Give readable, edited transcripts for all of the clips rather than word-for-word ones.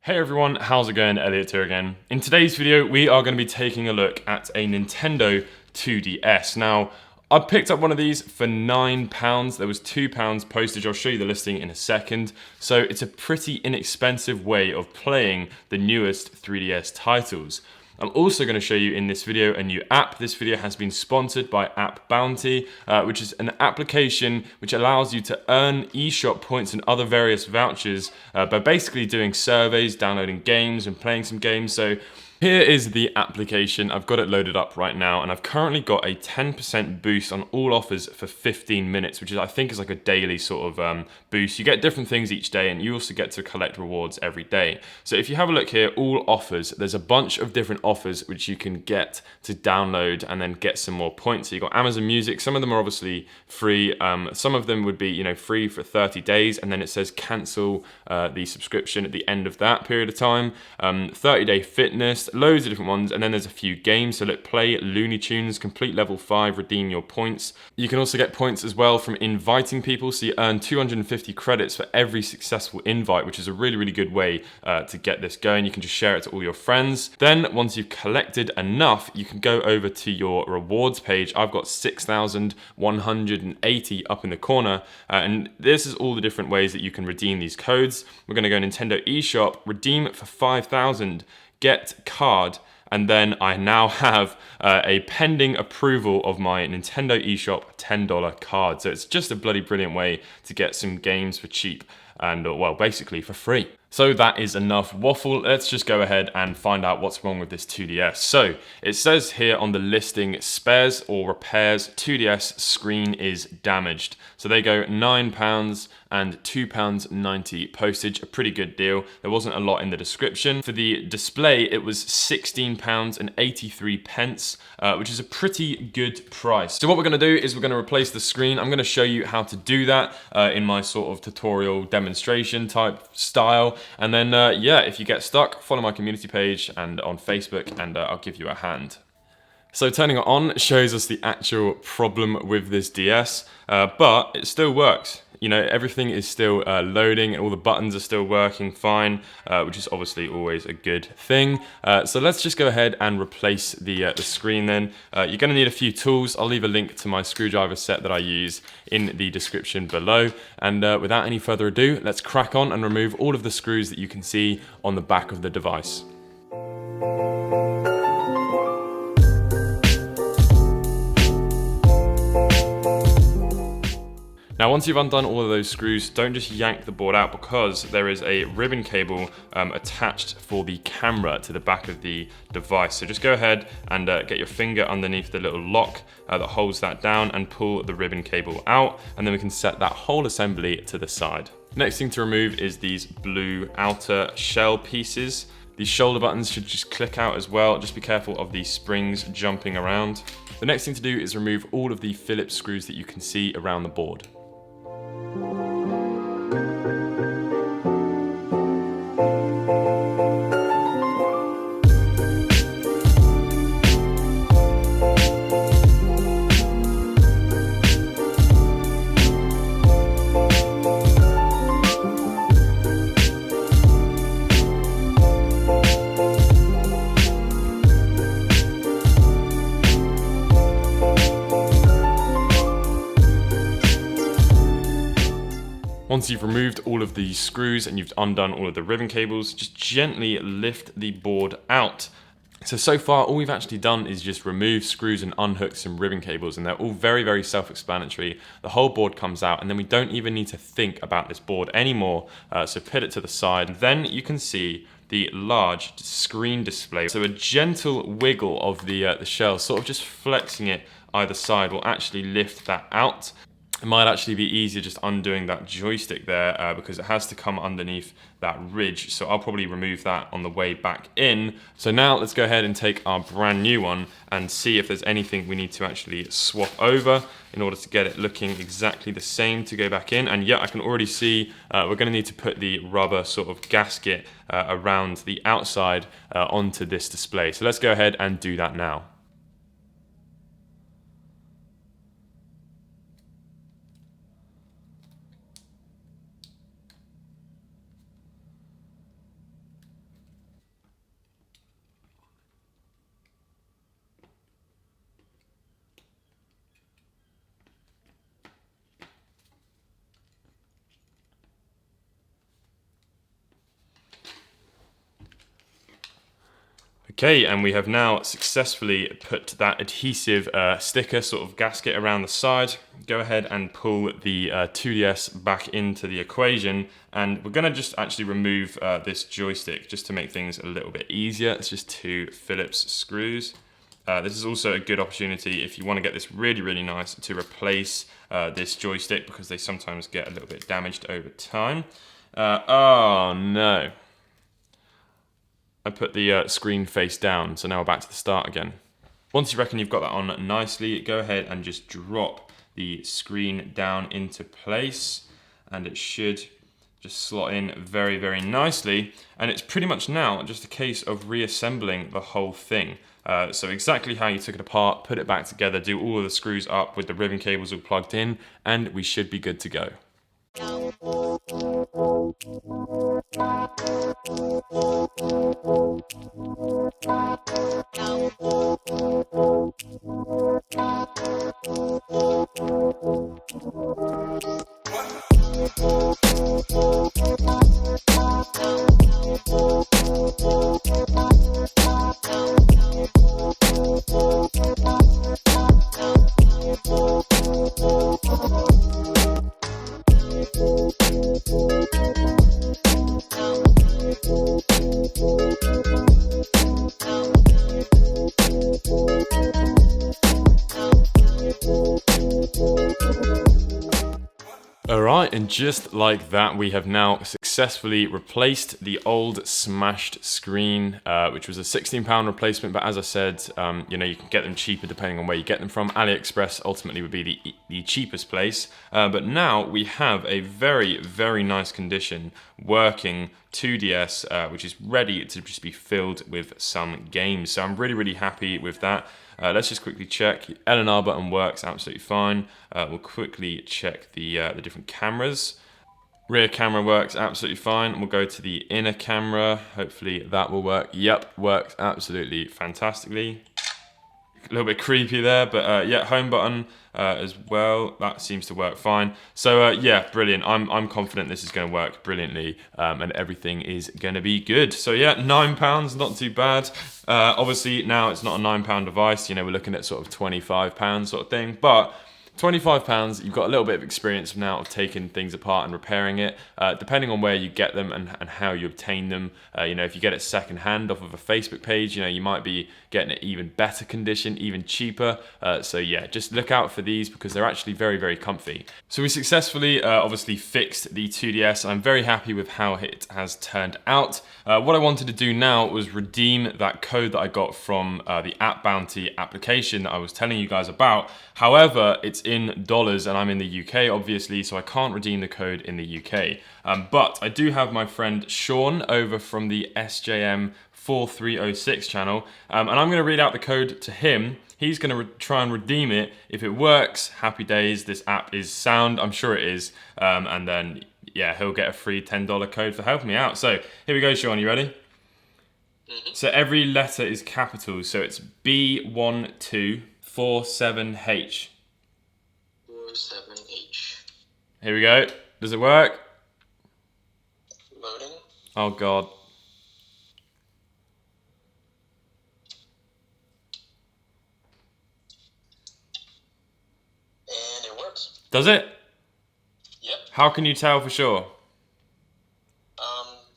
Hey everyone, how's it going? Elliot here again. In today's video, we are going to be taking a look at a Nintendo 2DS. Now, I picked up one of these for £9. There was £2 postage. I'll show you the listing in a second. So it's a pretty inexpensive way of playing the newest 3DS titles. I'm also going to show you in this video a new app. This video has been sponsored by App Bounty, which is an application which allows you to earn eShop points and other various vouchers by basically doing surveys, downloading games and playing some games. So here is the application. I've got it loaded up right now, and I've currently got a 10% boost on all offers for 15 minutes, which I think is like a daily sort of boost. You get different things each day, and you also get to collect rewards every day. So if you have a look here, all offers, there's a bunch of different offers which you can get to download and then get some more points. So you've got Amazon Music. Some of them are obviously free. Some of them would be, free for 30 days, and then it says cancel the subscription at the end of that period of time. 30-day fitness, loads of different ones, and then there's a few games. So look, play Looney Tunes, complete level 5, redeem your points. You can also get points as well from inviting people, so you earn 250 credits for every successful invite, which is a really good way to get this going. You can just share it to all your friends. Then once you've collected enough, you can go over to your rewards page. I've got 6,180 up in the corner, and this is all the different ways that you can redeem these codes. We're going to go Nintendo eShop, redeem for 5,000, get card, and then I now have a pending approval of my Nintendo eShop $10 card. So it's just a bloody brilliant way to get some games for cheap and, well, basically for free. So that is enough waffle. Let's just go ahead and find out what's wrong with this 2DS. So it says here on the listing, spares or repairs, 2DS screen is damaged. So they go £9 and £2.90 postage, a pretty good deal. There wasn't a lot in the description. For the display, it was £16.83, which is a pretty good price. So what we're gonna do is we're gonna replace the screen. I'm gonna show you how to do that in my sort of tutorial demonstration type style. And then, yeah, if you get stuck, follow my community page and on Facebook, and I'll give you a hand. So turning it on shows us the actual problem with this DS, but it still works. Everything is still loading and all the buttons are still working fine, which is obviously always a good thing. So let's just go ahead and replace the screen then. You're gonna need a few tools. I'll leave a link to my screwdriver set that I use in the description below. And without any further ado, let's crack on and remove all of the screws that you can see on the back of the device. Now, once you've undone all of those screws, don't just yank the board out, because there is a ribbon cable attached for the camera to the back of the device. So just go ahead and get your finger underneath the little lock that holds that down and pull the ribbon cable out, and then we can set that whole assembly to the side. Next thing to remove is these blue outer shell pieces. These shoulder buttons should just click out as well. Just be careful of these springs jumping around. The next thing to do is remove all of the Phillips screws that you can see around the board. Once you've removed all of the screws and you've undone all of the ribbon cables, just gently lift the board out. So far, all we've actually done is just remove screws and unhook some ribbon cables, and they're all very self-explanatory. The whole board comes out, and then we don't even need to think about this board anymore. So put it to the side. Then you can see the large screen display. So a gentle wiggle of the shell, sort of just flexing it either side, will actually lift that out. It might actually be easier just undoing that joystick there because it has to come underneath that ridge. So I'll probably remove that on the way back in. So now let's go ahead and take our brand new one and see if there's anything we need to actually swap over in order to get it looking exactly the same to go back in. And yeah, I can already see we're going to need to put the rubber sort of gasket around the outside onto this display. So let's go ahead and do that now. Okay, and we have now successfully put that adhesive sticker sort of gasket around the side. Go ahead and pull the 2DS back into the equation, and we're going to just actually remove this joystick just to make things a little bit easier. It's just 2 Phillips screws. This is also a good opportunity if you want to get this really nice to replace this joystick, because they sometimes get a little bit damaged over time. Oh no. I put the screen face down, so now we're back to the start again. Once you reckon you've got that on nicely, go ahead and just drop the screen down into place, and it should just slot in very nicely. And it's pretty much now just a case of reassembling the whole thing. So exactly how you took it apart, put it back together, do all of the screws up with the ribbon cables all plugged in, and we should be good to go. Alright, and just like that, we have now successfully replaced the old smashed screen, which was a £16 replacement, but as I said, you know, you can get them cheaper depending on where you get them from. AliExpress ultimately would be the cheapest place, but now we have a very nice condition working 2DS, which is ready to just be filled with some games. So I'm really happy with that. Let's just quickly check. L and R button works absolutely fine. We'll quickly check the different cameras. Rear camera works absolutely fine. We'll go to the inner camera. Hopefully that will work. Yep, works absolutely fantastically. A little bit creepy there, but yeah, home button as well. That seems to work fine. So yeah, brilliant. I'm confident this is going to work brilliantly, and everything is going to be good. So yeah, £9, not too bad. Obviously now it's not a £9 device. You know, we're looking at sort of £25 sort of thing, but £25, you've got a little bit of experience now of taking things apart and repairing it, depending on where you get them and how you obtain them. You know, if you get it second hand off of a Facebook page, you know, you might be getting it even better condition, even cheaper. So yeah, just look out for these because they're actually very comfy. So we successfully obviously fixed the 2DS. I'm very happy with how it has turned out. What I wanted to do now was redeem that code that I got from the App Bounty application that I was telling you guys about. However, it's in dollars and I'm in the UK obviously, so I can't redeem the code in the UK. But I do have my friend Sean over from the SJM 4306 channel, and I'm going to read out the code to him. He's going to try and redeem it. If it works, happy days, this app is sound, I'm sure it is, and then yeah, he'll get a free $10 code for helping me out. So here we go, Sean, you ready? So every letter is capital, so it's B1247H. 47H. Here we go. Does it work? Loading. Oh god. And it works. Does it? Yep. How can you tell for sure?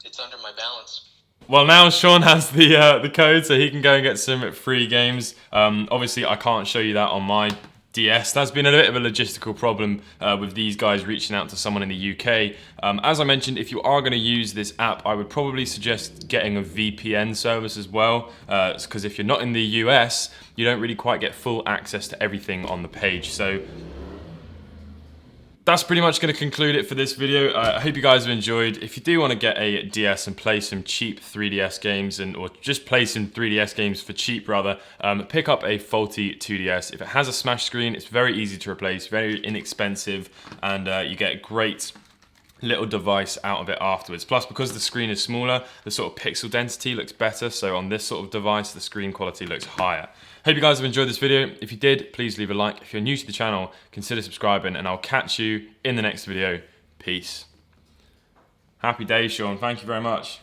It's under my balance. Well, now Sean has the code, so he can go and get some free games. Obviously, I can't show you that on my DS. That's been a bit of a logistical problem with these guys reaching out to someone in the UK. As I mentioned, if you are going to use this app, I would probably suggest getting a VPN service as well, because if you're not in the US, you don't really quite get full access to everything on the page. So that's pretty much going to conclude it for this video. I hope you guys have enjoyed. If you do want to get a DS and play some cheap 3DS games, or just play some 3DS games for cheap rather, pick up a faulty 2DS. If it has a smash screen, it's very easy to replace, very inexpensive, and you get a great little device out of it afterwards. Plus, because the screen is smaller, the sort of pixel density looks better, so on this sort of device, the screen quality looks higher. Hope you guys have enjoyed this video. If you did, please leave a like. If you're new to the channel, consider subscribing, and I'll catch you in the next video. Peace. Happy days, Sean. Thank you very much.